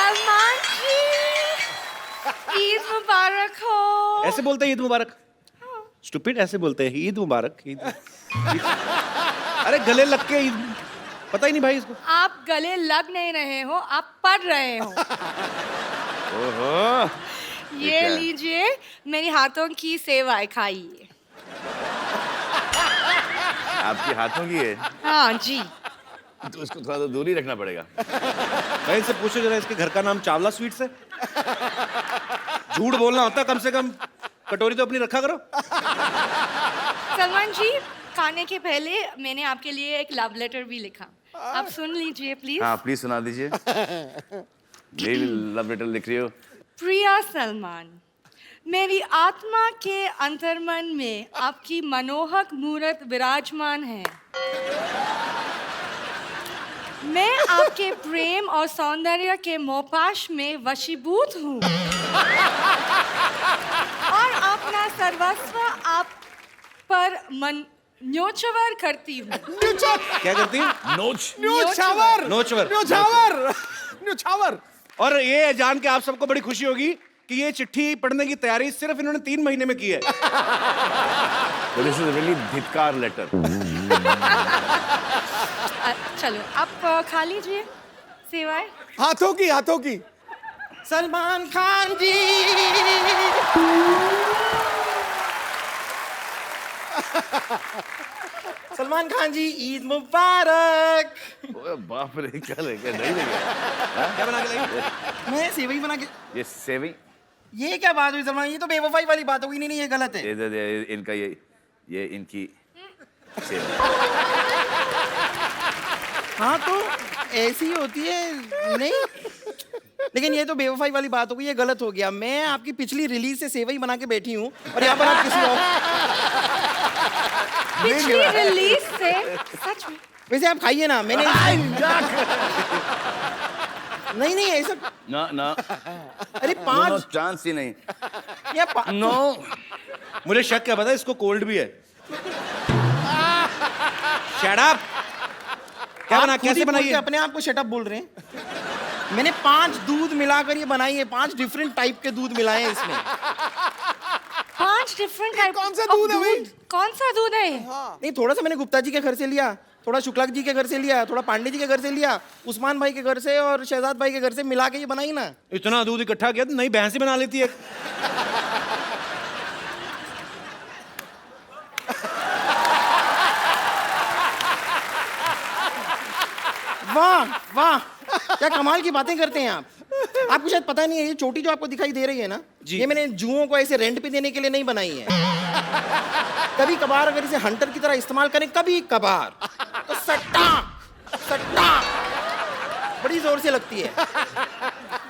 सलमान जी, ईद मुबारक हो। ऐसे बोलते हैं ईद मुबारक? स्टूपिड, ऐसे बोलते हैं ईद मुबारक। अरे गले लग के ईद, पता ही नहीं भाई इसको। आप गले लग नहीं रहे हो, आप पढ़ रहे हो। ओहो, ये लीजिए मेरी हाथों की सेवाएं खाइए। आपके हाथों की है हाँ जी। तो उसको थोड़ा सा दूर ही रखना पड़ेगा। भाई इनसे पूछो जरा, इसके घर का नाम चावला स्वीट्स है? झूठ बोलना होता कम से कम, कटोरी तो अपनी रखा करो। सलमान जी, खाने के पहले मैंने आपके लिए एक लव लेटर भी लिखा, आप सुन लीजिए प्लीज। हाँ प्लीज सुना दीजिए। मैं भी लव लेटर लिख रही हूँ। प्रिया सलमान, मेरी आत्मा के अंतर्मन में आपकी मनोहक मूर्त विराजमान है। मैं आपके प्रेम और सौंदर्य के मोहपाश में वशीभूत हूँ और अपना सर्वस्व आप पर मन न्योछावर करती हूँ। क्या करती है? नोच न्योछावर। नोचवर। और ये जान के आप सबको बड़ी खुशी होगी कि ये चिट्ठी पढ़ने की तैयारी सिर्फ इन्होंने 3 महीने में की है। दिस इज रियली धिक्कार लेटर। चलो आप खा लीजिए सेवाएं। हाथों की। सलमान खान जी। सलमान खान जी, ईद मुबारक। ओए बाप रे, क्या लेके नहीं लेके क्या बना के लाई? मैं सेवई बना के। ये सेविंग, ये क्या बात हुई सलमान? ये तो बेवफाई वाली बात हो गई। नहीं, ये गलत है। ये इनका ये इनकी सेविंग। हाँ तो ऐसी ही होती है। नहीं, लेकिन ये तो बेवफाई वाली बात हो गई, ये गलत हो गया। मैं आपकी पिछली रिलीज से सेवई बना के बैठी हूँ और यहाँ पर आप किसी और। पिछली रिलीज से? सच में? वैसे आप खाइए ना। मैंने नहीं ऐसा। ना अरे नो 5 चांस ही नहीं। या नो, मुझे शक क्या पता है, इसको कोल्ड भी है। Shut up. क्या बना, कैसे बनाई है? अपने आप को शट अप बोल रहे हैं। मैंने 5 दूध मिलाकर ये बनाई है। 5 डिफरेंट टाइप के दूध मिलाए हैं इसमें। 5 डिफरेंट टाइप। कौन सा दूध है भाई? कौन सा दूध है? नहीं, थोड़ा सा मैंने गुप्ता जी के घर से लिया, थोड़ा शुक्ला जी के घर से लिया, थोड़ा पांडे जी के घर से लिया, उस्मान भाई के घर से और शहजाद भाई के घर से मिला के ये बनाई ना। इतना दूध इकट्ठा किया तो नई भैंस ही बना लेती है। वाह वाह, क्या कमाल की बातें करते हैं आप। आपको शायद पता नहीं है, ये चोटी जो आपको दिखाई दे रही है ना, ये मैंने जुओं को ऐसे रेंट पे देने के लिए नहीं बनाई है। कभी कभार अगर इसे हंटर की तरह इस्तेमाल करें, कभी कभार, तो सट्टा सट्टा बड़ी जोर से लगती है।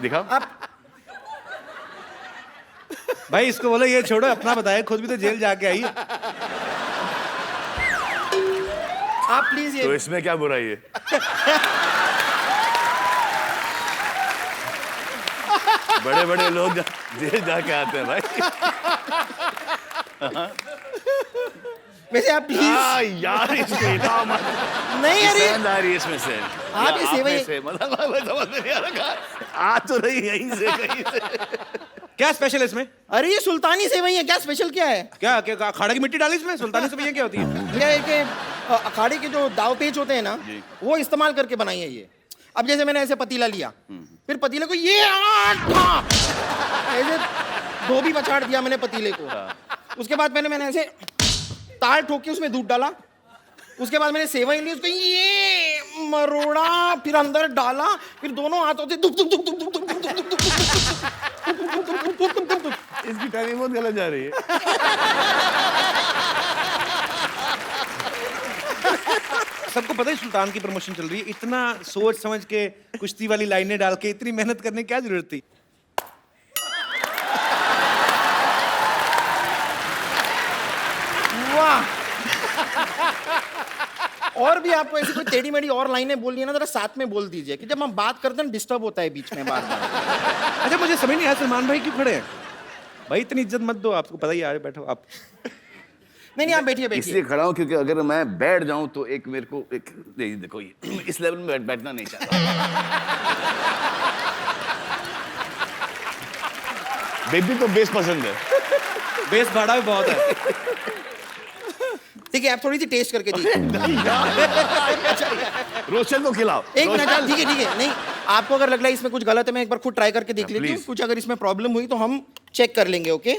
दिखाओ। आप भाई इसको बोलो ये छोड़ो, अपना बताए, खुद भी तो जेल जाके आई है। आप प्लीज तो ये इसमें क्या बुराई है? बड़े बड़े लोग जेल जाके आते हैं भाई। वैसे आप प्लीज यार इसको इतना मत। नहीं, अरे पसंद आ रही है इसमें से। आप ये आप सेवई- में से मतलब मैं समझ नहीं आ रहा। आ तो रही यहीं से कहीं से। क्या स्पेशल है इसमें? अरे ये सुल्तानी सेवई है, क्या स्पेशल क्या है? क्या क्या अखाड़े की मिट्टी डाली इसमें? सुल्तानी सेवइयां क्या होती है? ये कि अखाड़े के जो दाव पेच होते हैं ना, वो इस्तेमाल करके बनाई है ये। अब जैसे मैंने ऐसे पतीला लिया, फिर पतीले को ये ऐसे धोबी पछाड़ दिया मैंने पतीले को। उसके बाद मैंने ऐसे ताल ठोक के उसमें दूध डाला। उसके बाद मैंने सेवई ली, उसको ये मरोड़ा, फिर अंदर डाला, फिर दोनों हाथों से दुब दुब दुब दुब दुब दुब दुब दुब दुब दुब। इसकी टाइमिंग बहुत गलत जा रही है। सबको पता है सुल्तान की प्रमोशन चल रही है, इतना सोच समझ के कुश्ती वाली लाइनें डाल के इतनी मेहनत करने की क्या जरूरत थी? वाह। और भी आपको ऐसी कोई टेढ़ी मेढ़ी और लाइनें बोलनी है ना, जरा साथ में बोल दीजिए, कि जब हम बात करते हैं डिस्टर्ब होता है बीच में बार बार। अच्छा मुझे समझ नहीं आया सलमान भाई क्यों खड़े हैं? भाई इतनी इज्जत मत दो, आपको पता ही है। बैठो आप। नहीं आप बैठिए इसलिए खड़ा हूं क्योंकि अगर मैं बैठ जाऊं तो एक मेरे को एक नहीं, देखो ये इस लेवल में बैठना नहीं चाहता। बेबी को बेस पसंद है। बेस भाड़ा भी बहुत है। ठीक है, आप थोड़ी सी टेस्ट करके दीजिए। रोशन को खिलाओ। एक मिनट, ठीक है ठीक है। नहीं, आपको अगर लग रहा है इसमें कुछ गलत है, मैं एक बार खुद ट्राई करके देख लेती हूँ। please. कुछ अगर इसमें प्रॉब्लम हुई तो हम चेक कर लेंगे। ओके?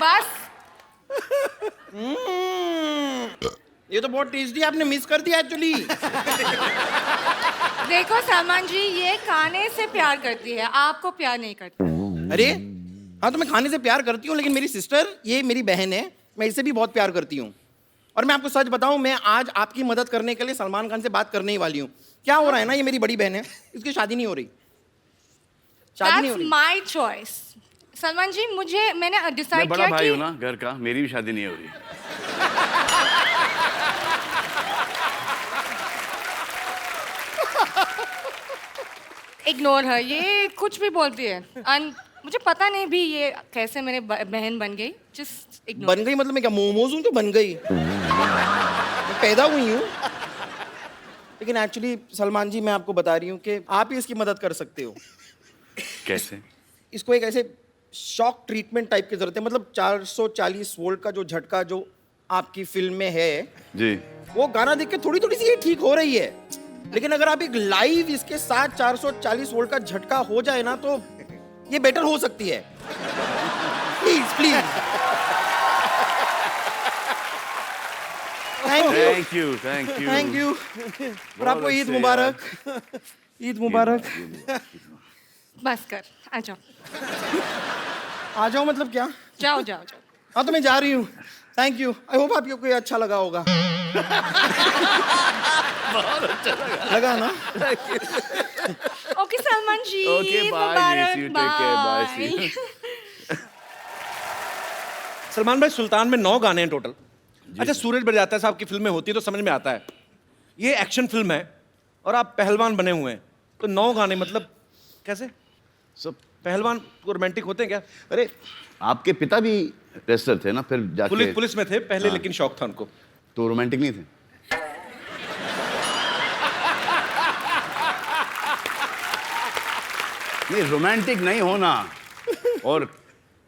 बस ये तो बहुत टेस्टी, आपने मिस कर दिया एक्चुअली। देखो सलमान जी, ये खाने से प्यार करती है, आपको प्यार नहीं करती। अरे हाँ, तो मैं खाने से प्यार करती हूँ, लेकिन मेरी सिस्टर, ये मेरी बहन है, मैं इससे भी बहुत प्यार करती हूँ। और मैं आपको सच बताऊं, मैं आज आपकी मदद करने के लिए सलमान खान से बात करने ही वाली हूँ। क्या हो रहा है ना, ये मेरी बड़ी बहन है, इसकी शादी नहीं हो रही। शादी नहीं हो That's रही। my choice. सलमान जी, मैंने मैं डिसाइड बड़ा किया भाई हूँ कि ना घर का, मेरी भी शादी नहीं हो रही। इग्नोर है, ये कुछ भी बोलती है। मुझे पता नहीं भी ये कैसे मेरे बहन बन गई। Just ignore. बन गई मतलब मैं क्या मोमोज हूँ जो बन गई? मैं पैदा हुई हूँ। लेकिन एक्चुअली सलमान जी, मैं आपको बता रही हूँ कि आप ही इसकी मदद कर सकते हो। कैसे? इसको एक ऐसे शॉक ट्रीटमेंट टाइप की जरूरत है। मतलब 440 वोल्ट का जो झटका जो आपकी फिल्म में है, जी। वो गाना देख के थोड़ी थोड़ी सी ये ठीक हो रही है। लेकिन अगर आप एक लाइव इसके साथ 440 वोल्ट का झटका हो जाए ना, तो ये बेटर हो सकती है। Please please. Thank you, thank you, thank you. और आपको ईद मुबारक। ईद मुबारक। बस कर, आ जाओ। आ जाओ मतलब क्या? जाओ जाओ जाओ। हाँ, तो मैं जा रही हूँ। Thank you. आई होप आपको ये अच्छा लगा होगा। लगा ना? Okay Salman ji, Okay, Eid bye, मुबारक, miss you, take care, bye, see you. Salman भाई, सुल्तान में 9 गाने हैं टोटल। अच्छा, सूरज बरजात्या साहब की फिल्में होती है तो समझ में आता है, ये एक्शन फिल्म है और आप पहलवान बने हुए हैं, तो 9 गाने मतलब कैसे? सब पहलवान को रोमांटिक होते हैं क्या? अरे आपके पिता भी रेसलर थे ना, फिर जाके पुलिस में थे पहले, हाँ। लेकिन शौक था उनको। तो रोमांटिक नहीं थे? नहीं, रोमांटिक नहीं होना और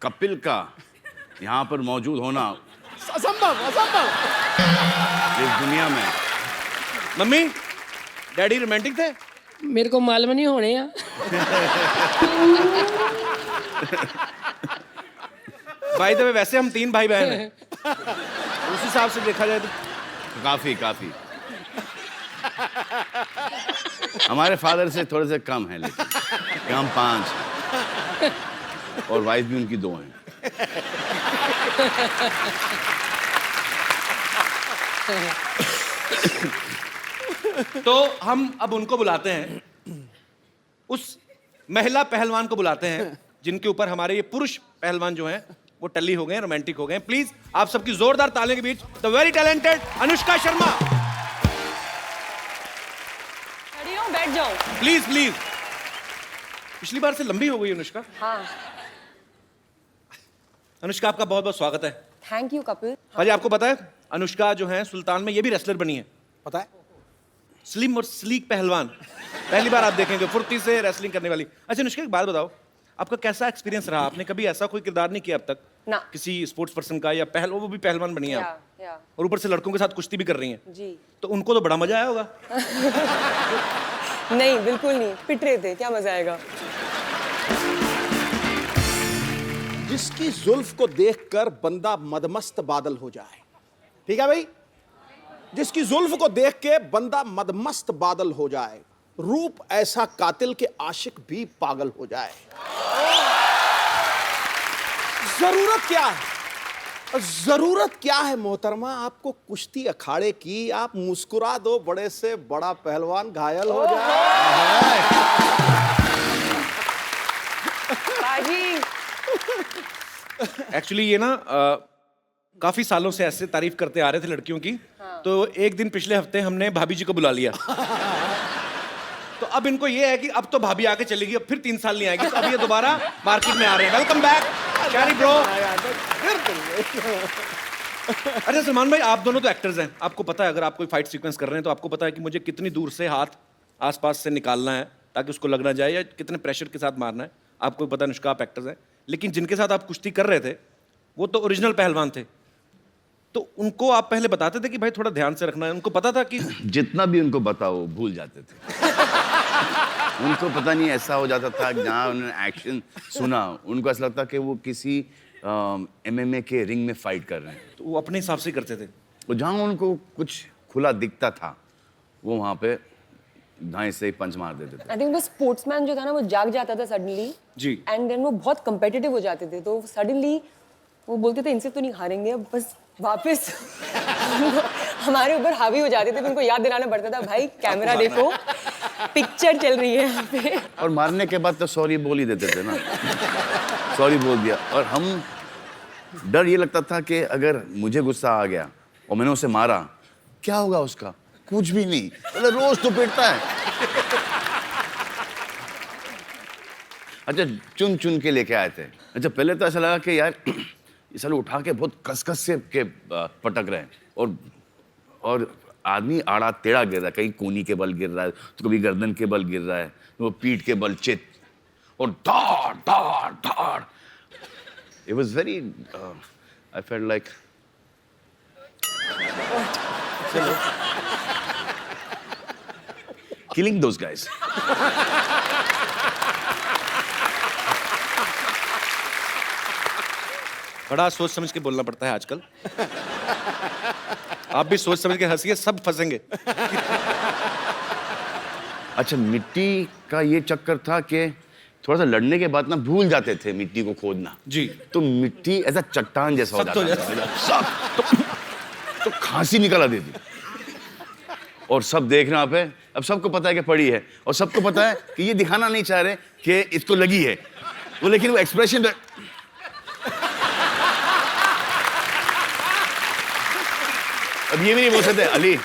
कपिल का यहाँ पर मौजूद होना असंभव, असंभव। इस दुनिया में। मम्मी डैडी रोमांटिक थे? मेरे को मालूम नहीं होने या भाई तो वैसे हम 3 भाई बहन हैं, उस हिसाब से देखा जाए तो काफी काफी हमारे फादर से थोड़े से कम है, लेकिन कि हम 5 हैं और वाइफ भी उनकी 2 हैं। तो हम अब उनको बुलाते हैं, उस महिला पहलवान को बुलाते हैं जिनके ऊपर हमारे ये पुरुष पहलवान जो हैं वो टल्ली हो गए हैं, रोमांटिक हो गए हैं। प्लीज आप सबकी जोरदार तालियों के बीच the very talented Anushka Sharma. खड़ी हो, बैठ जाओ। Please please. पिछली बार से लंबी हो गई अनुष्का। हाँ, अनुष्का, आपका बहुत बहुत स्वागत है। Thank you Kapil. भाजी, आपको पता है अनुष्का जो है सुल्तान में ये भी रेसलर बनी है? पता है? स्लिम और स्लीक पहलवान, पहली बार आप देखेंगे फुर्ती से रेसलिंग करने वाली। अच्छा अनुष्का, एक बात बताओ, आपका कैसा एक्सपीरियंस रहा? आपने कभी ऐसा कोई किरदार नहीं किया अब तक ना। किसी स्पोर्ट्स पर्सन का, या वो भी पहलवान बनी है आप, या और ऊपर से लड़कों के साथ कुश्ती भी कर रही हैं, जी। तो उनको तो बड़ा मजा आया होगा। नहीं, बिल्कुल नहीं, पिट रहे थे, क्या मजा आएगा। जिसकी जुल्फ को देखकर बंदा मदमस्त बादल हो जाए, ठीक है भाई? जिसकी जुल्फ को देख के बंदा मदमस्त बादल हो जाए, रूप ऐसा कातिल के आशिक भी पागल हो जाए। जरूरत क्या है? जरूरत क्या है मोहतरमा आपको कुश्ती अखाड़े की? आप मुस्कुरा दो, बड़े से बड़ा पहलवान घायल हो जाए। बाजी, एक्चुअली ये ना काफी सालों से ऐसे तारीफ करते आ रहे थे लड़कियों की, तो एक दिन पिछले हफ्ते हमने भाभी जी को बुला लिया। तो अब इनको ये है कि अब तो भाभी आके चलेगी, अब फिर 3 साल नहीं आएगी, तो अब ये दोबारा मार्केट में आ रहे हैं। वेलकम बैक शैरी ब्रो। अच्छा सलमान भाई, आप दोनों तो एक्टर्स हैं, आपको पता है अगर आप कोई फाइट सीक्वेंस कर रहे हैं तो आपको पता है कि मुझे कितनी दूर से हाथ आसपास से निकालना है ताकि उसको लग ना जाए, या कितने प्रेशर के साथ मारना है। आपको पता है, अनुष्का आप एक्टर्स हैं, लेकिन जिनके साथ आप कुश्ती कर रहे थे वो तो ओरिजिनल पहलवान थे, तो उनको आप पहले बताते थे कि भाई थोड़ा ध्यान से रखना है? उनको पता था कि जितना भी उनको बताओ भूल जाते थे। उनको पता नहीं ऐसा हो जाता था कि जहाँ उन्होंने एक्शन सुना उनको ऐसा लगता कि वो किसी MMA के रिंग में फाइट कर रहे हैं। तो वो अपने हिसाब से करते थे। तो जहाँ उनको कुछ खुला दिखता था वो वहाँ पे दाएं से पंच मार देते थे। आई थिंक वो स्पोर्ट्समैन जो था ना वो जाग जाता था सडनली जी। एंड देन वो बहुत कंपेटिटिव हो जाते थे, तो सडनली वो बोलते थे इनसे तो नहीं हारेंगे, अब बस वापस हमारे ऊपर हावी हो जाते थे। उनको याद दिलाना पड़ता था, भाई कैमरा देखो, पिक्चर चल रही है यहाँ पे। और मारने के बाद तो सॉरी बोल ही देते थे ना, सॉरी बोल दिया। और हम डर ये लगता था कि अगर मुझे गुस्सा आ गया और मैंने उसे मारा, क्या होगा उसका? कुछ भी नहीं, मतलब रोज तो पिटता है। अच्छा, चुन चुन के लेके आए थे। अच्छा, पहले तो ऐसा लगा कि यार ये साले उठा के बहुत कस से के पटक रहे हैं, और आदमी आड़ा टेढ़ा गिर रहा है, कहीं कोनी के बल गिर रहा है, तो कभी गर्दन के बल गिर रहा है, तो वो पीठ के बल चित, और धाड़ धाड़ धाड़। It was very I felt like killing those guys. बड़ा सोच समझ के बोलना पड़ता है आजकल। आप भी सोच समझ के हंसिए, सब फंसेंगे। अच्छा, मिट्टी का ये चक्कर था कि थोड़ा सा लड़ने के बाद ना भूल जाते थे मिट्टी को खोदना। जी। तो मिट्टी ऐसा चट्टान जैसा हो सख्त हो जाता था, सख्त, तो खांसी निकल आती थी। और सब देख रहे हैं पे, अब सबको पता है कि पड़ी है, और सबको पता है कि ये दिखाना नहीं चाह रहे कि इसको लगी है वो, लेकिन वो एक्सप्रेशन अब ये भी नहीं बोल सकते, अली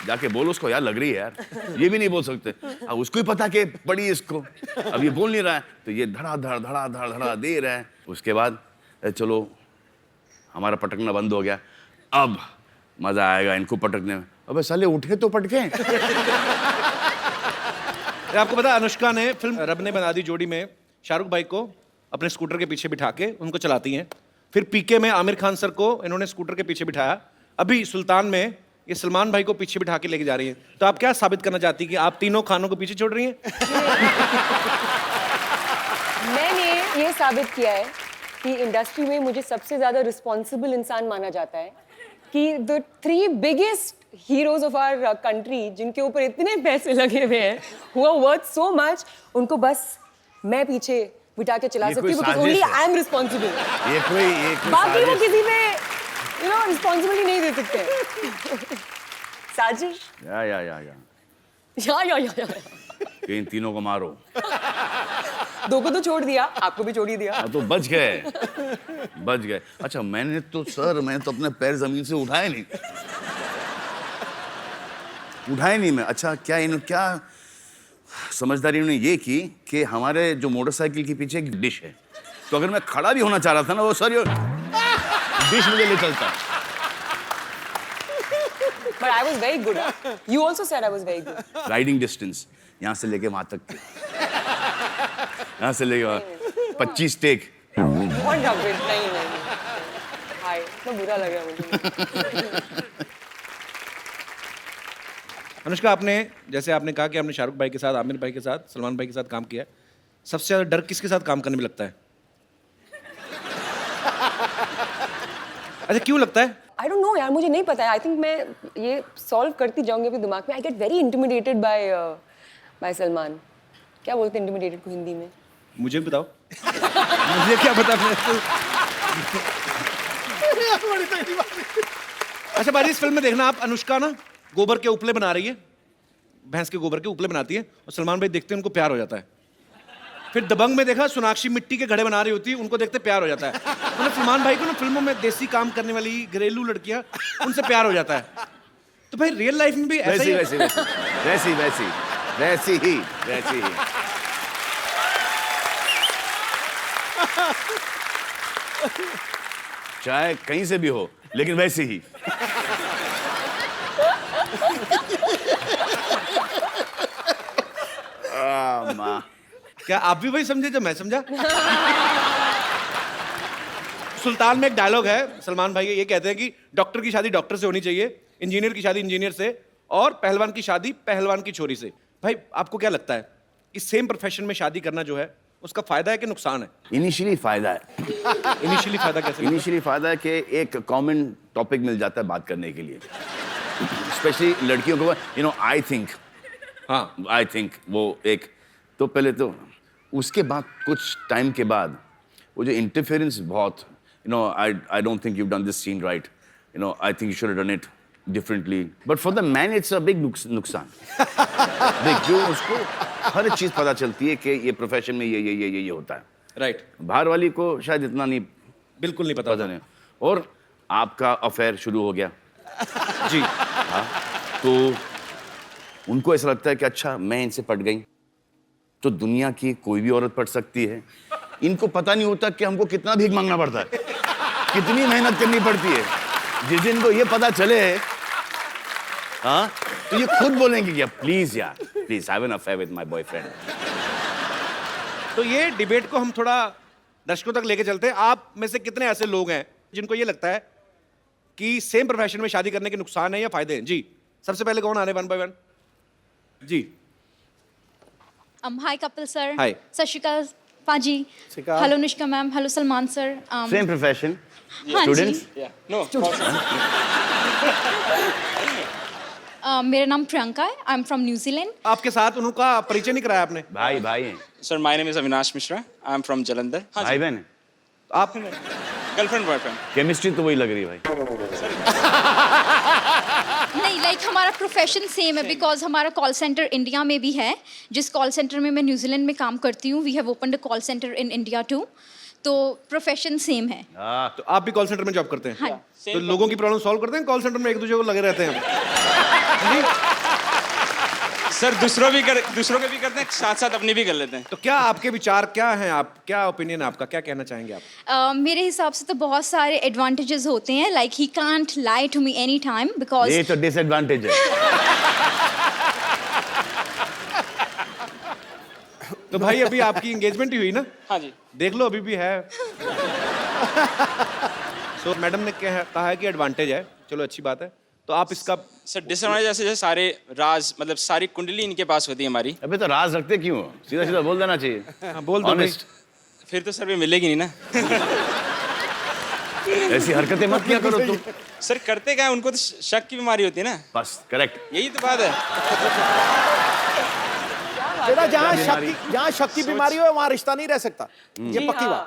जाके बोल उसको यार लग रही है यार, ये भी नहीं बोल सकते। अब उसको ही पता कि पड़ी इसको, अब ये बोल नहीं रहा है, तो ये धड़ा धड़ धड़ा धड़ धड़ा दे रहा है। उसके बाद चलो हमारा पटकना बंद हो गया, अब मजा आएगा इनको पटकने में। अबे साले उठे तो पटके। आपको पता है अनुष्का ने फिल्म रब ने बना दी जोड़ी में शाहरुख भाई को अपने स्कूटर के पीछे बिठा के उनको चलाती हैं। फिर पीके में आमिर खान सर को इन्होंने स्कूटर के पीछे बिठाया। अभी सुल्तान में ये सलमान भाई को पीछे बिठा के लेके जा रही हैं। तो आप क्या साबित करना चाहती हैं कि आप तीनों खानों को पीछे छोड़ रही हैं? मैंने ये साबित किया है कि इंडस्ट्री में मुझे सबसे ज्यादा रिस्पॉन्सिबल इंसान माना जाता है, कि the 3 biggest heroes of our country जिनके ऊपर इतने पैसे लगे हुए हैं, who are worth so much, उनको बस मैं पीछे बिठा के चला सकती हूँ, because only I am responsible. ये कोई बाकी वो साजिश। किसी पे रिस्पॉन्सिबिलिटी नहीं दे सकते। साजिश या कि इन तीनों को मारो। 2 को तो छोड़ दिया, आपको भी छोड़ ही दिया। हाँ, तो बच गए। अच्छा, मैंने तो अपने पैर जमीन से उठाए नहीं मैं। अच्छा, क्या समझदारी उन्होंने ये की कि हमारे जो मोटरसाइकिल के पीछे एक डिश है, तो अगर मैं खड़ा भी होना चाह रहा था ना, वो सर डिश मुझे ले चलता। But I was very good. You also said I was very good. Riding distance यहाँ से लेके वहां तक, यहाँ से लेके वहां 25 टेक। What a bit. नहीं। हाय, तो बुरा लगा मुझे। अनुष्का, आपने जैसे आपने कहा कि आपने शाहरुख भाई के साथ, आमिर भाई के साथ, सलमान भाई के साथ काम किया है, सबसे ज्यादा डर किसके साथ काम करने में लगता है? अच्छा, क्यों लगता है? I don't know यार, मुझे नहीं पता है। I think मैं ये सॉल्व करती जाऊंगी अपने दिमाग में। I get very intimidated by Salman. क्या बोलते हैं intimidated को हिंदी में? मुझे भी बताओ। मुझे क्या पता। अच्छा बाजी, इस फिल्म में देखना आप, अनुष्का ना गोबर के उपले बना रही है, भैंस के गोबर के उपले बनाती है, और सलमान भाई देखते हैं उनको प्यार हो जाता है। फिर दबंग में देखा सोनाक्षी मिट्टी के घड़े बना रही होती है, उनको देखते प्यार हो जाता है। मतलब सलमान भाई को ना फिल्मों में देसी काम करने वाली घरेलू लड़कियां, उनसे प्यार हो जाता है। तो भाई रियल लाइफ में भी ऐसा ही वैसी ही। चाहे कहीं से भी हो, लेकिन वैसे ही। माँ। क्या आप भी वही समझे जो मैं समझा? सुल्तान में एक डायलॉग है, सलमान भाई ये कहते हैं कि डॉक्टर की शादी डॉक्टर से होनी चाहिए, इंजीनियर की शादी इंजीनियर से, और पहलवान की शादी पहलवान की छोरी से। भाई आपको क्या लगता है कि सेम प्रोफेशन में शादी करना जो है उसका फायदा है कि नुकसान है? इनिशियली फायदा है। इनिशियली फायदा कैसे? इनिशियली फायदा है कि एक कॉमन टॉपिक मिल जाता है बात करने के लिए, स्पेशली लड़कियों को। आई थिंक, हाँ, आई थिंक वो एक तो पहले तो, उसके बाद कुछ टाइम के बाद वो जो इंटरफेरेंस बहुत, I don't think you done this scene right, I think you should have done it differently, but for the man it's a big नुकसान। देख, जो उसको हर चीज पता चलती है कि ये प्रोफेशन में ये होता है, राइट। बाहर वाली को शायद इतना नहीं, बिल्कुल नहीं पता नहीं। और आपका अफेयर शुरू हो गया जी। हाँ, तो उनको ऐसा लगता है कि अच्छा मैं इनसे पट गई तो दुनिया की कोई भी औरत पट सकती है। इनको पता नहीं होता कि हमको कितना भीख मांगना पड़ता है, कितनी मेहनत करनी पड़ती है। जिस दिन को ये पता चले, हाँ, तो ये खुद बोलेंगे कि प्लीज यार, please have an affair with my boyfriend. तो ये डिबेट को हम थोड़ा दर्शकों तक लेके चलते हैं। आप में से कितने ऐसे लोग हैं जिनको ये लगता है कि सेम प्रोफेशन में शादी करने के नुकसान है या फायदे हैं? जी, सबसे पहले कौन आ रहे हैं 1 by 1? जी। Hi Kapil sir. Hi. सत श्री अकाल पाजी। श्रीकाल। Hello Anushka ma'am, hello Salman sir. Same profession, हाँ जी। स्टूडेंट्स। मेरा नाम प्रियंका है, आई एम फ्रॉम न्यूजीलैंड। आपके साथ उनका परिचय नहीं कराया आपने? भाई भाई हैं, Sir, my name is Avinash Mishra. I'm from Jalandhar. भाई बहन हैं। आप Girlfriend, boyfriend. केमिस्ट्री तो वही लग रही है भाई। नहीं, लाइक हमारा प्रोफेशन सेम है, बिकॉज हमारा कॉल सेंटर इंडिया में भी है, जिस कॉल सेंटर में मैं न्यूजीलैंड में काम करती हूँ। We have opened a call centre in India too, तो प्रोफेशन सेम है। तो आप भी कॉल सेंटर में जॉब करते हैं? हाँ। तो लोगों की प्रॉब्लम सॉल्व करते हैं कॉल सेंटर में, एक दूसरे को लगे रहते हैं? सर दूसरों के भी करते हैं, साथ साथ अपनी भी कर लेते हैं। तो क्या आपके विचार क्या हैं, आप क्या ओपिनियन है आपका, क्या कहना चाहेंगे आप? मेरे हिसाब से तो बहुत सारे एडवांटेजेस होते हैं, like he can't lie to me any time, because ये तो डिसएडवांटेज है। तो भाई अभी आपकी एंगेजमेंट ही हुई ना? हाँ जी। देख लो अभी भी है। सो मैडम ने कहा है कि एडवांटेज है, चलो अच्छी बात है। तो आप इसका सर डिसएडवांटेज जैसे सारे राज, मतलब सारी कुंडली इनके पास होती है हमारी। अबे तो राज रखते क्यों? सीधा सीधा बोल देना चाहिए। हाँ, बोल दो भाई। Honest. फिर तो सर भी मिलेगी नहीं ना। ऐसी हरकतें मत किया करो तुम। सर करते क्या है, उनको तो शक की बीमारी होती है ना, बस करेक्ट। यही तो बात है। बेटा, जहाँ शक की बीमारी हो वहाँ रिश्ता नहीं रह सकता, ये पक्की बात।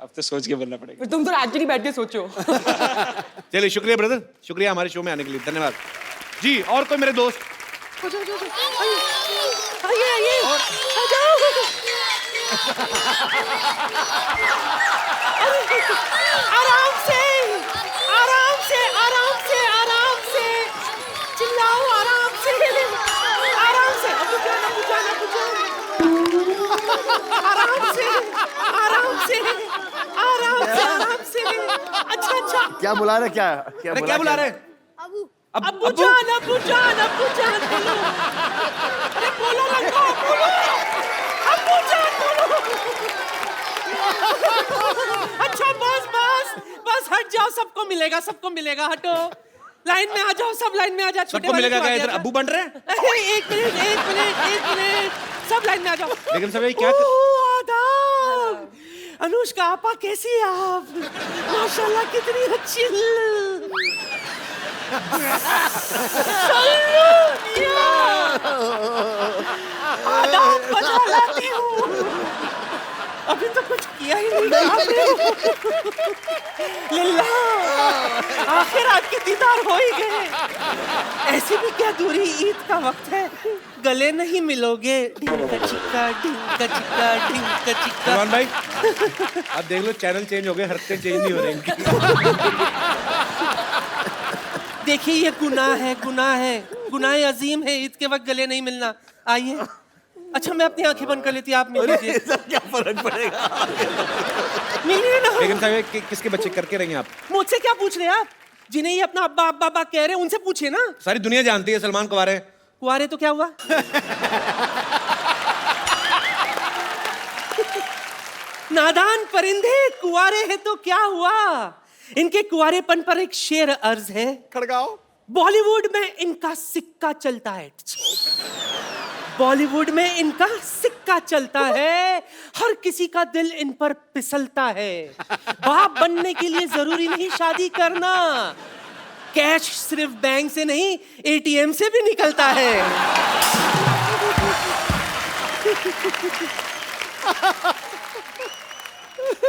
अब तो सोच के बोलना पड़ेगा। फिर तुम तो एक्चुअली बैठ के सोचो। चलिए, शुक्रिया ब्रदर, शुक्रिया हमारे शो में आने के लिए, धन्यवाद जी। और कोई मेरे दोस्त? आराम से, आराम से, आराम से, आराम से चिल्लाओ, आराम से, आराम से, आराम से, आराम से, आराम से, आराम से। अच्छा अच्छा, क्या बुला रहे? क्या अरे क्या बुला रहे हैं? अब्बू जान, अब्बू जान, अब्बू जान बोलो। अरे बोलो रखो, बोलो अब्बू जान बोलो। अच्छा बस बस बस, हट जाओ, सबको मिलेगा, सबको मिलेगा, हटो, लाइन में आ जाओ, सब लाइन में आ जाओ। सबको मिलेगा क्या? इधर अब्बू बन रहे हैं? एक मिनट, एक मिनट, एक मिनट, सब लाइन में आ जाओ। लेकिन सब ये क्या आदाब, अनुष्का आपा, कैसी है आप? माशाल्लाह कितनी अच्छी। आदाब बजा लाती हूँ, अभी तो कुछ किया ही नहीं। लिल्ला, आखिर आपके दीदार हो ही गए। ऐसी भी क्या दूरी, ईद का वक्त है, गले नहीं मिलोगे। ढिंका चिक्का, ढिंका चिक्का, ढिंका चिक्का। सलमान भाई अब देख लो, चैनल चेंज हो गए, हरकतें चेंज नहीं हो रही इनकी। देखिए ये गुनाह है, गुनाह है, गुनाह अजीम है, ईद के वक्त गले नहीं मिलना। आइए अच्छा मैं अपनी आंखें बंद कर लेती, आप मिल लीजिए। इसका क्या फर्क पड़ेगा? मिलिए ना। बेगम साहब किसके बच्चे करके रहेंगे आप? मुझसे क्या पूछ रहे हैं आप? जिन्हें ये अपना अब्बा अब्बा अब्बा कह रहे हैं उनसे पूछिए ना। सारी दुनिया जानती है सलमान कुंवारे हैं। कुआरे तो क्या हुआ? नादान परिंदे, कुआरे हैं तो क्या हुआ? इनके कुआरेपन पर एक शेर अर्ज है। खड़गाओ। बॉलीवुड में इनका सिक्का चलता है। बॉलीवुड में इनका सिक्का चलता है, हर किसी का दिल इन पर फिसलता है। बाप बनने के लिए जरूरी नहीं शादी करना, कैश सिर्फ बैंक से नहीं एटीएम से भी निकलता है।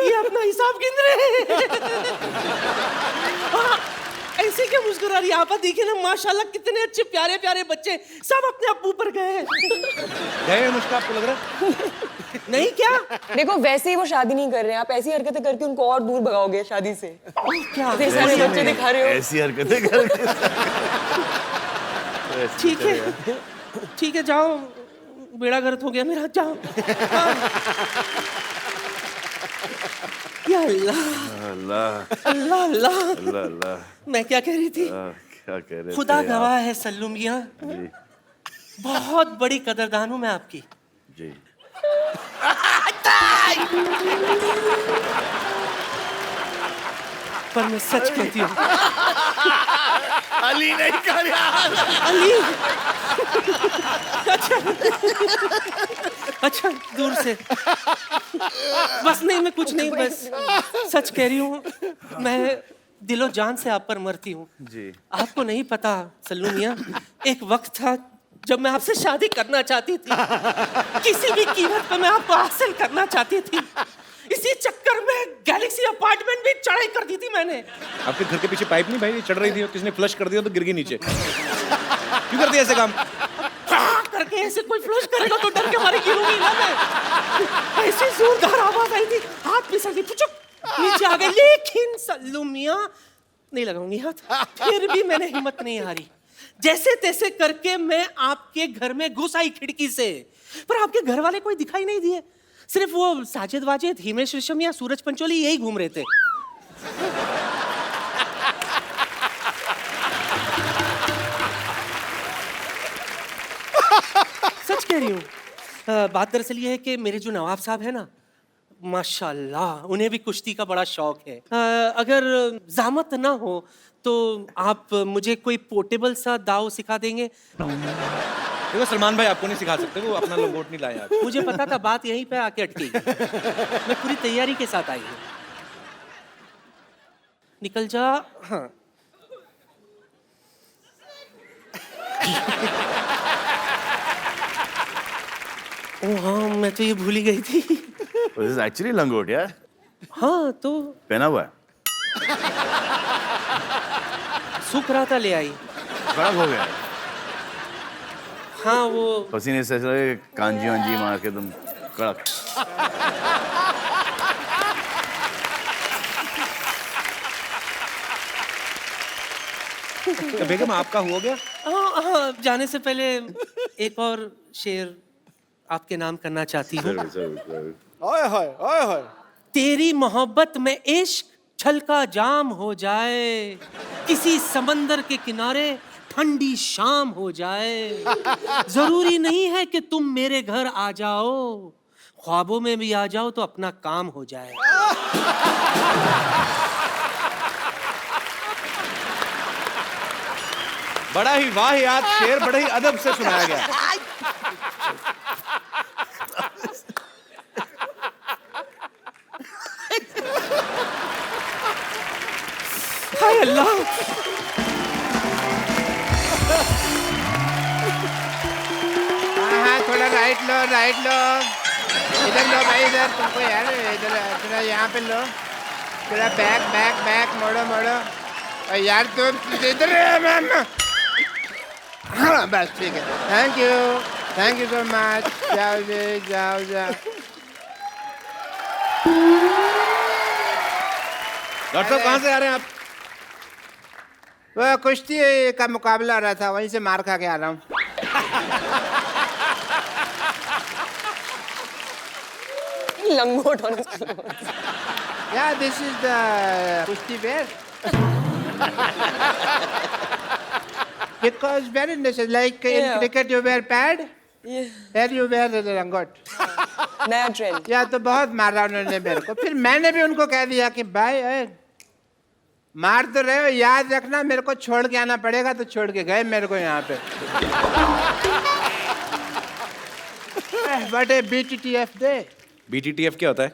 ये अपना हिसाब गिन रहे हैं। ऐसे क्या मुस्कुरा रही है आप? देखिए ना माशाल्लाह कितने अच्छे प्यारे प्यारे बच्चे सब अपने अब्बू पर गए। गए मुझको आपको लग रहा है? नहीं क्या? देखो वैसे ही वो शादी नहीं कर रहे हैं, आप ऐसी हरकतें करके उनको और दूर भगाओगे शादी से। क्या इतने सारे बच्चे दिखा रहे हो। ऐसी हरकतें करके। ठीक है ठीक है, जाओ, बेड़ा गर्क हो गया मेरा, जाओ। या अल्लाह अल्लाह अल्लाह अल्लाह। अल्लाह अल्लाह। मैं क्या कह रही थी? क्या कह रहे थे खुदा आप? गवाह है सल्लू मियां, जी बहुत बड़ी कदरदान हूं मैं आपकी। जी। पर मैं सच कहती हूँ अली नहीं कर यार। अली। अच्छा दूर से बस, नहीं मैं कुछ नहीं, बस सच कह रही हूँ, मैं दिलो जान से आप पर मरती हूँ। जी। आपको नहीं पता सल्लू मियां, एक वक्त था जब मैं आपसे शादी करना चाहती थी, किसी भी कीमत पर मैं आपको हासिल करना चाहती थी। इसी चक्कर में गैलेक्सी अपार्टमेंट भी चढ़ाई कर दी थी मैंने। आपके घर के पीछे पाइप नहीं भाई चढ़ रही थी, किसने फ्लश कर दिया तो गिर गई नीचे। क्यों कर दिया ऐसे काम? करके ऐसे कोई फ्लश करेगा तो डर के मारे गिरूंगी ना मैं। ऐसी जोरदार आवाज आई थी, हाथ फिसल गई, चुप नीचे आ गए। लेकिन सल्लू मियां नहीं लगाऊंगी हाथ, फिर भी मैंने हिम्मत नहीं हारी। जैसे तैसे करके मैं आपके घर में घुस आई खिड़की से, पर आपके घर वाले कोई दिखाई नहीं दिए, सिर्फ वो साजिद वाजिद, हिमेश रेशम या सूरज पंचोली यही घूम रहे थे। सच कह रही हूँ। बात दरअसल ये है कि मेरे जो नवाब साहब है ना, माशाल्लाह उन्हें भी कुश्ती का बड़ा शौक है। अगर ज़हमत ना हो तो आप मुझे कोई पोर्टेबल सा दाव सिखा देंगे? देखो सलमान भाई आपको नहीं सिखा सकते, वो अपना लंगोट नहीं लाए आप। मुझे पता था बात यहीं पे आके अटकी। मैं पूरी तैयारी के साथ आई हूँ। निकल जा। हाँ ओ हाँ, मैं तो ये भूल ही गई थी। दिस इज एक्चुअली लंगोट यार। हाँ तो पहना हुआ है। सूख रहा था, ले आई। खराब हो गया है। हाँ वो पसीने से ऐसे कांजी वांजी मार के तुम कड़क। तो बेगम आपका हो गया? हाँ हाँ, जाने से पहले एक और शेर आपके नाम करना चाहती हूँ। ओए होए ओए होए। तेरी मोहब्बत में इश्क छलका जाम हो जाए, किसी समंदर के किनारे ठंडी शाम हो जाए। जरूरी नहीं है कि तुम मेरे घर आ जाओ, ख्वाबों में भी आ जाओ तो अपना काम हो जाए। बड़ा ही वाहियात शेर बड़े ही अदब से सुनाया गया। हाय अल्लाह। हाँ थोड़ा राइट लो, राइट लो, इधर लो भाई, इधर तुमको यार, इधर थोड़ा यहाँ पे लो, थोड़ा बैक बैक बैक मोड़ो मोड़ो। और यार तुम इधर मैम। हाँ बस ठीक है, थैंक यू सो मच। जाओ जी, जाओ जाओ। डॉक्टर साहब कहाँ से आ रहे हैं आप? वो कुश्ती का मुकाबला हो रहा था, वहीं से मार खा के आ रहा हूँ। langot on his clothes. Yeah, this is the kushti wear. Because very necessary. Like in Yeah. cricket you wear pad, Yeah. here you wear the langot. नया ट्रेंड. या तो बहुत मारा उन्होंने मेरे को. फिर मैंने भी उनको कह दिया कि भाई मार तो रहे हो, याद रखना मेरे को छोड़ के आना पड़ेगा. तो छोड़ के गए मेरे को यहाँ पे. What a BTTF day. BTTF क्या होता है?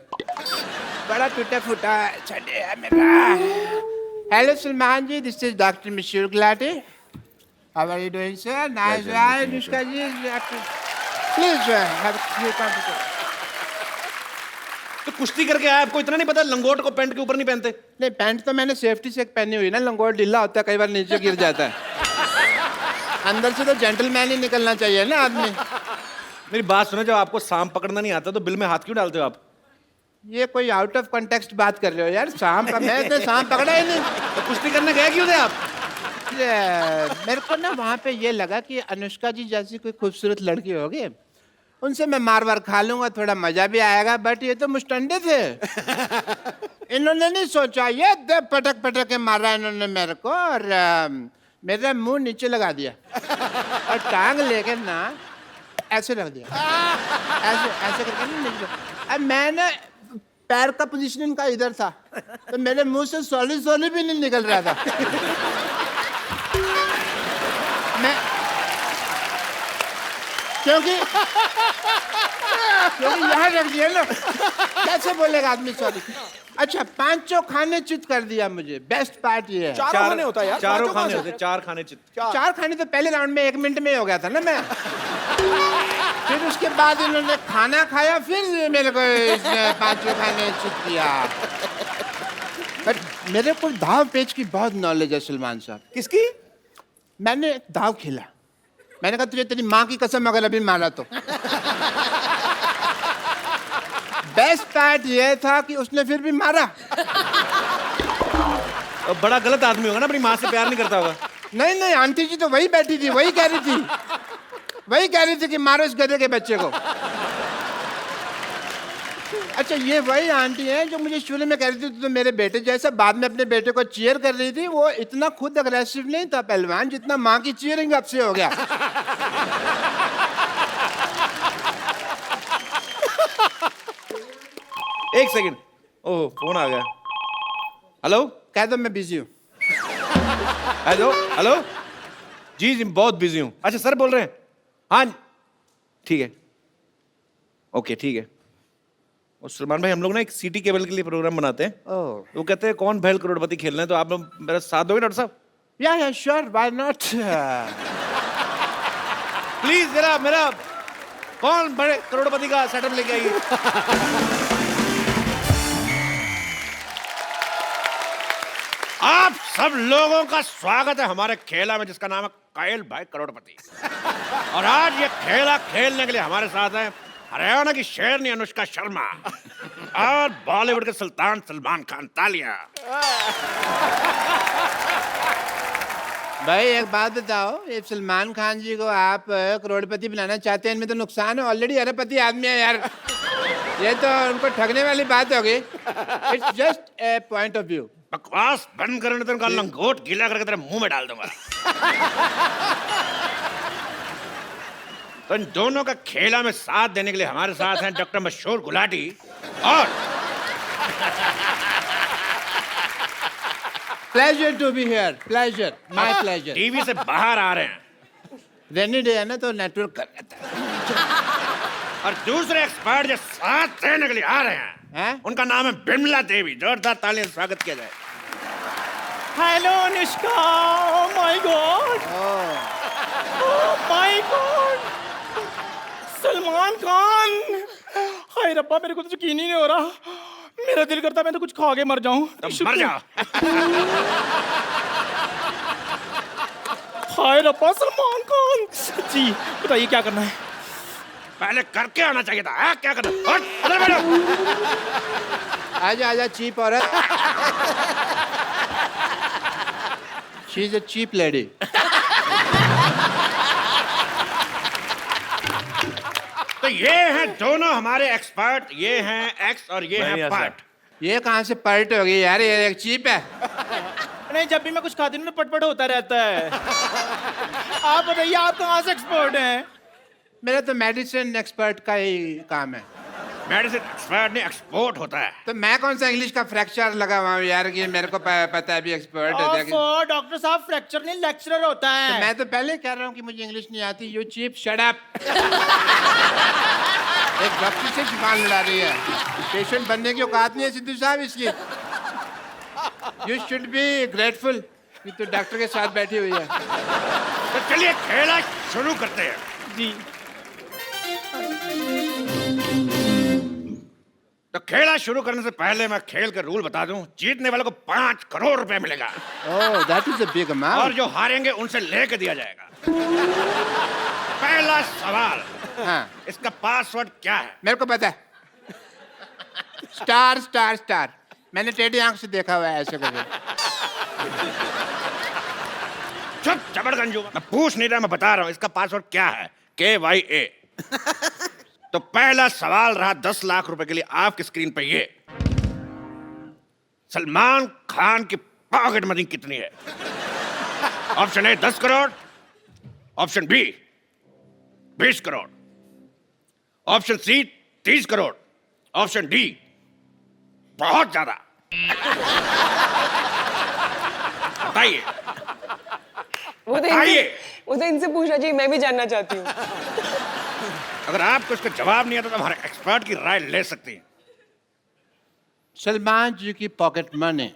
बड़ा टूटा फूटा छड़े है मेरा. Hello Salman ji, this is Dr. Mishur Gulati. How are you doing, sir? Nice, right? Anushka ji, please have a few conversation. तो कुश्ती करके आया, आपको इतना नहीं पता लंगोट को पैंट के ऊपर नहीं पहनते? नहीं, पैंट तो मैंने सेफ्टी से पहनी हुई ना. लंगोट ढीला होता है, कई बार नीचे गिर जाता है. अंदर से तो जेंटलमैन ही निकलना चाहिए ना आदमी. मेरी बात सुनो, जब आपको सांप पकड़ना नहीं आता तो बिल में हाथ क्यों डालते हो आप? ये कोई आउट ऑफ कॉन्टेक्स्ट बात कर रहे हो यार. सांप का मैं तो सांप पकड़ा ही नहीं. तो कुश्ती करने गए क्यों थे आप? मेरे को ना वहाँ पे ये लगा कि अनुष्का जी जैसी कोई खूबसूरत लड़की होगी, उनसे मैं मार वार खा लूंगा, थोड़ा मजा भी आएगा. बट ये तो मुस्टंडे थे. इन्होंने नहीं सोचा, ये पटक पटक के मारा इन्होंने मेरे को और मेरा मुंह नीचे लगा दिया और टांग लेके ना ऐसे रख दिया. ऐसे ऐसे करके ना नीचे. अब मैं ना पैर का पोजीशन इनका इधर था, तो मेरे मुंह से सॉलिड सॉलिड भी नहीं निकल रहा था. मैं क्योंकि यहाँ रख दिया ना, कैसे बोलेगा आदमी सॉरी. अच्छा, पांचों खाने चित कर दिया मुझे. बेस्ट पार्ट ये है. चारों खाने होता है यार. चारों पांचों खाने कहाँ होते, चार खाने चित. चार खाने तो पहले राउंड में 1 मिनट में ही हो गया था ना मैं. फिर उसके बाद इन्होंने खाना खाया, फिर मेरे को इसने पांचों खाने चित किया. बट मेरे को दाव पेच की बहुत नॉलेज है सलमान साहब. किसकी? मैंने एक दाव खेला. मैंने कहा तुझे तेरी माँ की कसम अगर अभी मारा तो. बेस्ट पार्ट ये था कि उसने फिर भी मारा. अब बड़ा गलत आदमी होगा ना, अपनी माँ से प्यार नहीं करता होगा. नहीं नहीं, आंटी जी तो वही बैठी थी, वही कह रही थी कि मारो इस गधे के बच्चे को. अच्छा, ये वही आंटी है जो मुझे शुरू में कह रही थी तो मेरे बेटे जैसा, बाद में अपने बेटे को चीयर कर रही थी. वो इतना खुद अग्रेसिव नहीं था पहलवान, जितना माँ की चीयरिंग अब से हो गया. एक सेकंड. ओह, फोन आ गया. हेलो, कह दो मैं बिजी हूँ. Hello hello. जी जी, बहुत बिजी हूँ. अच्छा, सर बोल रहे हैं? हाँ, ठीक है. ओके, ठीक है. और सलमान भाई, हम लोग ना एक सिटी केबल के लिए प्रोग्राम बनाते हैं. तो वो कहते हैं कौन भैल करोड़पति खेलना है, तो आप लोग मेरा साथ दोगे डॉक्टर साहब? या श्योर, व्हाई नॉट. प्लीज जरा मेरा कौन बड़े करोड़पति का सेटअप लेके आइए. आप सब लोगों का स्वागत है हमारे खेला में, जिसका नाम है कायल भाई करोड़पति. और आज ये खेला खेलने के लिए हमारे साथ है हरियाणा की शेरनी अनुष्का शर्मा और बॉलीवुड के सुल्तान सलमान खान. तालियां. भाई एक बात बताओ, ये सलमान खान जी को आप करोड़पति बनाना चाहते हैं, इनमें तो नुकसान है. ऑलरेडी अरबपति आदमी है यार. ये तो उनको ठगने वाली बात होगी. It's just a point of view. बकवास बंद करने तो उनका लंगोट गीला करके तेरे मुंह में डाल दूंगा. तो इन दोनों का खेला में साथ देने के लिए हमारे साथ हैं डॉक्टर मशहूर गुलाटी और pleasure to be here. Pleasure, my pleasure. TV से बाहर आ रहे हैं. रेनी डे है ना, तो नेटवर्क कर लेता है. और दूसरे एक्सपर्ट जो साथ देने के लिए आ रहे हैं, उनका नाम है बिमला देवी. जोरदार तालियों से स्वागत किया जाए. Hello Anushka. Oh my god. Oh my god. Salman Khan. Hi रब्बा, मेरे को तो यकीन ही नहीं हो रहा. मेरा दिल करता मैं तो कुछ खा के मर जाऊं. मर जाओ. हाय रब्बा, सलमान खान जी बताइए क्या करना है. पहले करके आना चाहिए था. क्या करना? उधर बैठो. आजा आजा चीप औरत. She is a cheap lady. तो तो ये हैं दोनों हमारे एक्सपर्ट, ये हैं एक्स और ये मैं नहीं हैं आ सकता। पार्ट। ये कहाँ से पर्ट हो गई यार, ये एक चीप है। नहीं, जब भी मैं कुछ खाती हूँ ना पटपट होता रहता है। आप बताइए, आप कहाँ से एक्सपर्ट हैं? मेरा तो मेडिसिन एक्सपर्ट का ही काम है। मेडिसिन एक्सपर्ट नहीं, एक्सपोर्ट होता है। तो मैं कौन सा इंग्लिश का फ्रैक्चर लगा हुआ हूँ यार, कि मेरे को पता है अभी एक्सपर्ट है। तो डॉक्टर साहब, फ्रैक्चर नहीं लेक्चरर होता है। मैं तो पहले कह रहा हूँ कि मुझे इंग्लिश नहीं आती। You cheap, shut up. एक डॉक्टर से जुबान लड़ा रही है, पेशेंट बनने की औकात नहीं है सिद्धू साहब इसकी। यू शुड बी ग्रेटफुल कि तू डॉक्टर के साथ बैठी हुई है। तो चलिए खेला शुरू करते हैं। जी। तो खेला शुरू करने से पहले मैं खेल के रूल बता दूं। जीतने वाले को 5 करोड़ रुपए मिलेगा ओह, दैट इज अ बिग और अमाउंट। जो हारेंगे उनसे लेके दिया जाएगा। पहला सवाल, हाँ, इसका पासवर्ड क्या है? मेरे को पता है। Star star star. मैंने टेढ़ी आंख से देखा हुआ है ऐसे करके। चुप जबरगंजू, मैं पूछ नहीं रहा, मैं बता रहा हूं इसका पासवर्ड क्या है। KYA। तो पहला सवाल रहा 10 लाख रुपए के लिए। आपकी स्क्रीन पे ये सलमान खान की पॉकेट मनी कितनी है? Option A 10 crore, option B 20 crore, option C 30 crore, option D बहुत ज्यादा। बताइए। आइए। वो तो इनसे पूछना चाहिए, मैं भी जानना चाहती हूँ। अगर आपको इसका जवाब नहीं आता तो हमारे एक्सपर्ट की राय ले सकती हैं। सलमान जी की pocket money.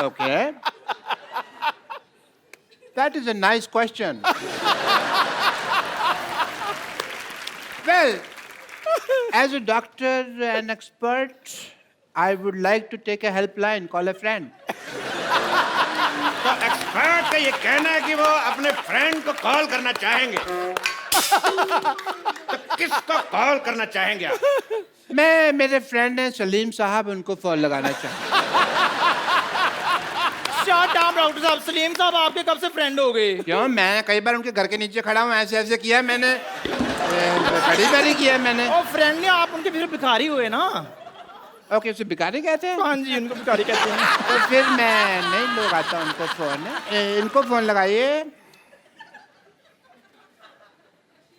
Okay, that is a nice question. Well, as a doctor and expert, I would like to take a helpline, call a friend. तो एक्सपर्ट का ये कहना है कि वो अपने फ्रेंड को कॉल करना चाहेंगे। तो किसको कॉल करना चाहेंगे आप? मैं, मेरे फ्रेंड हैं सलीम साहब, उनको फोन लगाना चाहूँ। शट अप डॉक्टर साहब। सलीम साहब आपके कब से फ्रेंड हो गए? क्यों, मैं कई बार उनके घर के नीचे खड़ा हूँ, ऐसे ऐसे किया मैंने, बड़ी बारी किया मैंने। और फ्रेंड ने आप उनके फिर भिखारी हुए ना? ओके, उसे भिखारी कहते हैं? हाँ जी, उनको भिखारी कहते हैं। तो फिर मैं नहीं लगाता उनको फोन। इनको फोन लगाइए,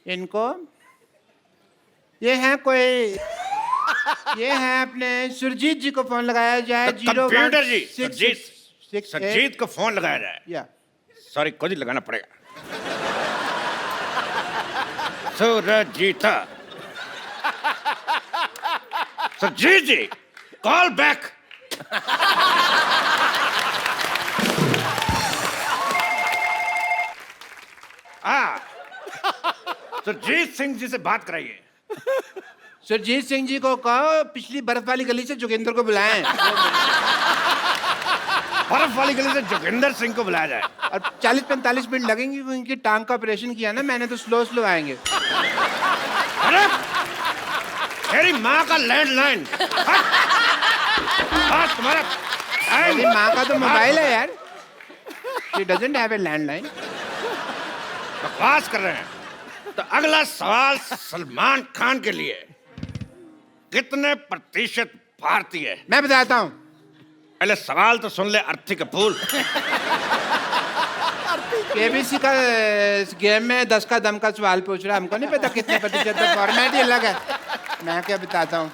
इनको। ये हैं कोई, ये हैं अपने सुरजीत जी को फोन लगाया जाए। कंप्यूटर जी, सुरजीत को फोन लगाया जाए। या सॉरी, खुद ही लगाना पड़ेगा। सुरजीता, सुरजीत जी, कॉल बैक। सुरजीत सिंह जी से बात कराइए। सुरजीत सिंह जी को कहो पिछली बर्फ वाली गली से जोगिंदर को बुलाएं। बर्फ वाली गली से जोगिंदर सिंह को बुलाया जाए। और 40-45 मिनट लगेंगे, उनकी टांग का ऑपरेशन किया ना मैंने, तो स्लो स्लो आएंगे। अरे तेरी माँ का लैंडलाइन। तुम्हारा मेरी माँ का तो मोबाइल है यार। She doesn't have a landline. बकवास कर रहे हैं। तो अगला सवाल सलमान खान के लिए, कितने प्रतिशत भारतीय है? मैं बताता हूँ। पहले सवाल तो सुन ले अर्थी कपूर। केबीसी का गेम में 10 का दम का सवाल पूछ रहा है, हमको नहीं पता कितने प्रतिशत है, फॉर्मेट ही अलग है। मैं क्या बताता हूँ।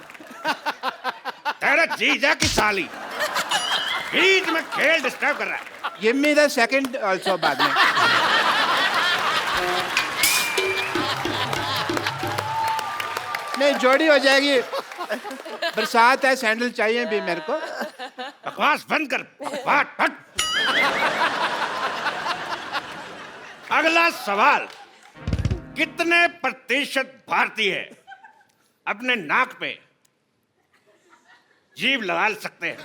तेरा जीजा की साली बीच में खेल डिस्टर्ब कर रहा है। Give me the second also बाद में। नहीं, जोड़ी हो जाएगी। बरसात है, सैंडल चाहिए भी मेरे को। बकवास बंद कर, बकवास हट। अगला सवाल, कितने प्रतिशत भारतीय अपने नाक पे जीभ लगा सकते हैं?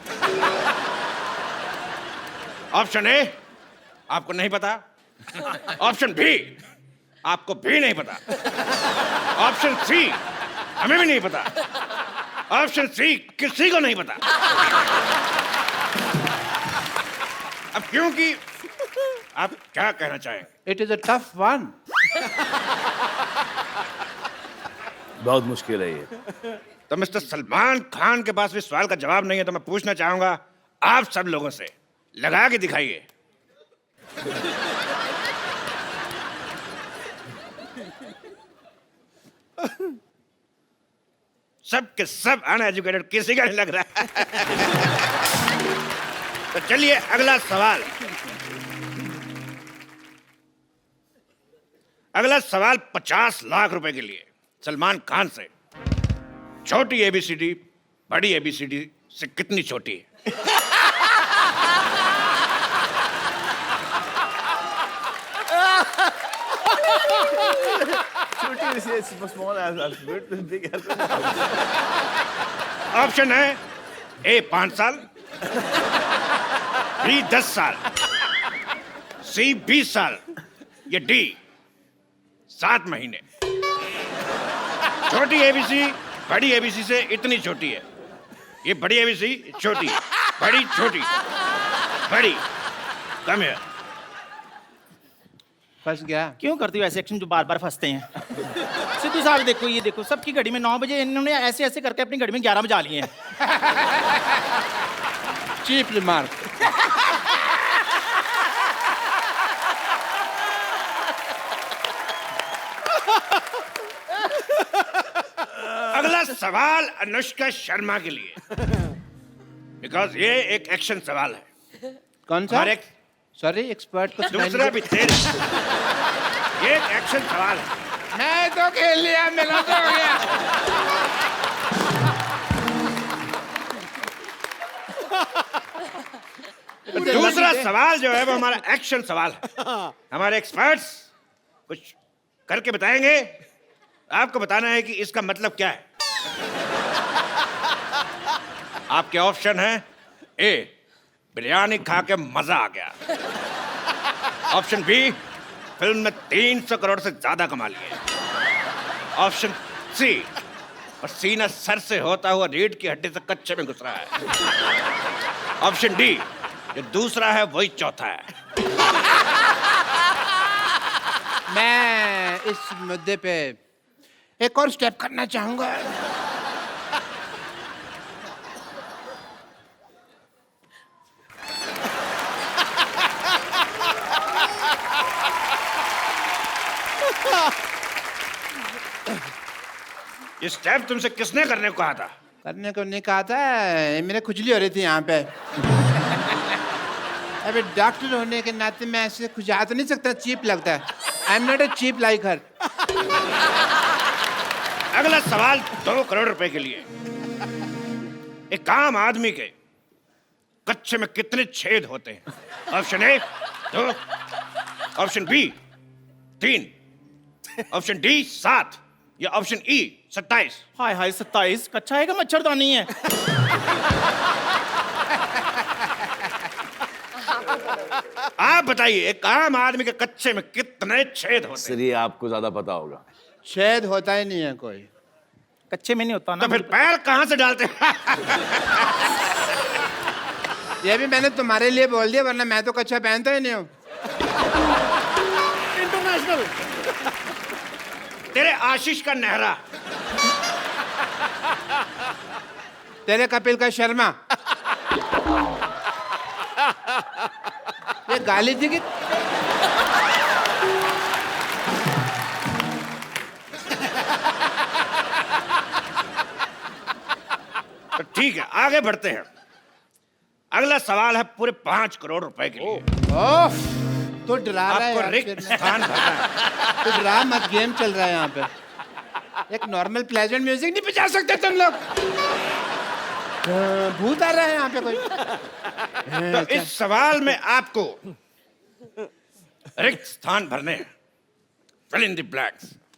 ऑप्शन ए आपको नहीं पता, ऑप्शन बी आपको भी नहीं पता, ऑप्शन सी हमें भी नहीं पता, ऑप्शन सी किसी को नहीं पता। अब क्योंकि आप क्या कहना चाहें? It is a tough one. बहुत मुश्किल है ये। तो मिस्टर सलमान खान के पास भी सवाल का जवाब नहीं है, तो मैं पूछना चाहूंगा आप सब लोगों से, लगा के दिखाइए। सब के सब अनएजुकेटेड, किसी का नहीं लग रहा है। तो चलिए अगला सवाल। अगला सवाल 50 लाख रुपए के लिए सलमान खान से। छोटी एबीसीडी बड़ी एबीसीडी से कितनी छोटी है? ऑप्शन है ए 5 साल, बी 10 साल, सी 20 साल, या डी 7 महीने। छोटी एबीसी बड़ी एबीसी से इतनी छोटी है। ये बड़ी एबीसी छोटी, बड़ी छोटी, बड़ी कम है। फंस गया। क्यों करती हो ऐसे एक्शन जो बार बार फंसते हैं? सिद्धू साहब देखो, ये देखो, सबकी घड़ी में 9 बजे, इन्होंने ऐसे ऐसे करके अपनी घड़ी में 11 बजा लिए हैं। Cheap remark. अगला सवाल अनुष्का शर्मा के लिए, बिकॉज ये एक एक्शन सवाल है। कौन सा? हमारे सॉरी, एक्सपर्ट को दूसरा भी तेज। ये एक एक्शन सवाल है। मैं तो खेल लिया, मेरा तो हो गया। दूसरा सवाल जो है वो हमारा एक्शन सवाल है। हमारे एक्सपर्ट्स कुछ करके बताएंगे, आपको बताना है कि इसका मतलब क्या है। आपके ऑप्शन है ए, बिरयानी खा के मजा आ गया। ऑप्शन बी, फिल्म में 300 करोड़ से ज्यादा कमा लिए। ऑप्शन सी, पसीना सर से होता हुआ रीढ़ की हड्डी से कच्चे में घुस रहा है। ऑप्शन डी, जो दूसरा है वही चौथा है। मैं इस मुद्दे पे एक और स्टेप करना चाहूंगा। ये स्टेप तुमसे किसने करने को कहा था? करने को नहीं कहा था, मेरे खुजली हो रही थी यहाँ पे। अबे डॉक्टर होने के नाते मैं ऐसे खुजा तो नहीं सकता, चीप लगता है। I am not a cheap like her. अगला सवाल 2 करोड़ रुपए के लिए। एक आम आदमी के कच्चे में कितने छेद होते हैं? Option A 2, option B 3, option D 7, या ऑप्शन ई 27। हाय हाय 27, कच्चा है का मच्छरदानी है? आप बताइए, एक आम आदमी के कच्चे में कितने छेद होते हैं? सर ये आपको ज्यादा पता होगा। छेद होता ही नहीं है कोई। कच्चे में नहीं होता ना। तो फिर पैर कहां से डालते हैं? ये भी मैंने तुम्हारे लिए बोल दिया, वरना मैं तो कच्चा पहनता ही नहीं हूँ। इंटरनेशनल। तेरे आशीष का नेहरा, तेरे कपिल का शर्मा। ये गाली थी कि तो ठीक है, आगे बढ़ते हैं। अगला सवाल है पूरे 5 करोड़ रुपए के लिए। ओह, तो डरा रहा है आपको यार, रिक्त फिर स्थान भरना है। तो डरा मत, गेम चल रहा है यहाँ पे। एक नॉर्मल प्लेजेंट म्यूजिक नहीं बजा सकते तुम लोग? भूत आ रहा है यहाँ पे कोई। तो इस सवाल में आपको रिक्त स्थान भरने हैं। Fill in the blanks.